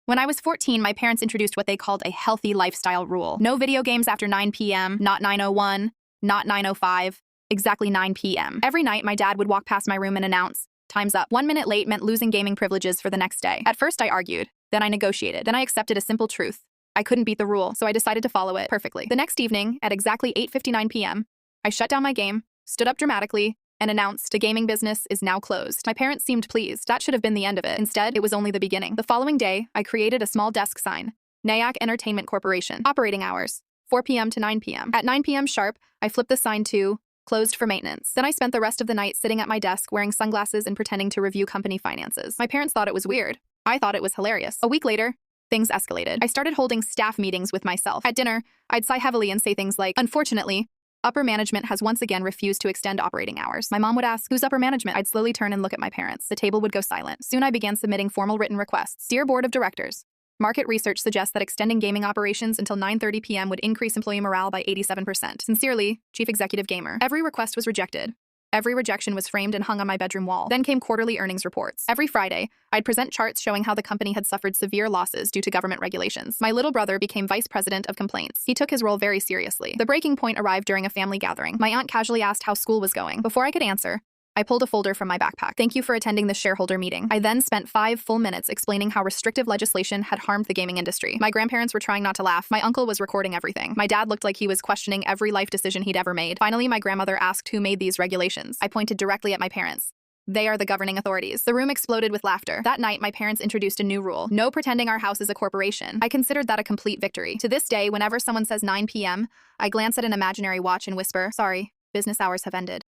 When I was 14, my parents introduced what they called a healthy lifestyle rule. No video games after 9 p.m., not 9:01, not 9:05, exactly 9 p.m. Every night, my dad would walk past my room and announce, "Time's up." 1 minute late meant losing gaming privileges for the next day. At first, I argued. Then I negotiated. Then I accepted a simple truth. I couldn't beat the rule, so I decided to follow it perfectly. The next evening, at exactly 8:59 p.m., I shut down my game, stood up dramatically, and announced the gaming business is now closed. My parents seemed pleased. That should have been the end of it. Instead, it was only the beginning. The following day, I created a small desk sign, Nyack Entertainment Corporation. Operating hours, 4 p.m. to 9 p.m. At 9 p.m. sharp, I flipped the sign to closed for maintenance. Then I spent the rest of the night sitting at my desk wearing sunglasses and pretending to review company finances. My parents thought it was weird. I thought it was hilarious. A week later, things escalated. I started holding staff meetings with myself. At dinner, I'd sigh heavily and say things like, "Unfortunately, upper management has once again refused to extend operating hours." My mom would ask, "Who's upper management?" I'd slowly turn and look at my parents. The table would go silent. Soon I began submitting formal written requests. "Dear Board of Directors, market research suggests that extending gaming operations until 9:30 p.m. would increase employee morale by 87%. Sincerely, Chief Executive Gamer." Every request was rejected. Every rejection was framed and hung on my bedroom wall. Then came quarterly earnings reports. Every Friday, I'd present charts showing how the company had suffered severe losses due to government regulations. My little brother became vice president of complaints. He took his role very seriously. The breaking point arrived during a family gathering. My aunt casually asked how school was going. Before I could answer, I pulled a folder from my backpack. "Thank you for attending the shareholder meeting." I then spent 5 full minutes explaining how restrictive legislation had harmed the gaming industry. My grandparents were trying not to laugh. My uncle was recording everything. My dad looked like he was questioning every life decision he'd ever made. Finally, my grandmother asked who made these regulations. I pointed directly at my parents. "They are the governing authorities." The room exploded with laughter. That night, my parents introduced a new rule. No pretending our house is a corporation. I considered that a complete victory. To this day, whenever someone says 9 p.m., I glance at an imaginary watch and whisper, "Sorry, business hours have ended."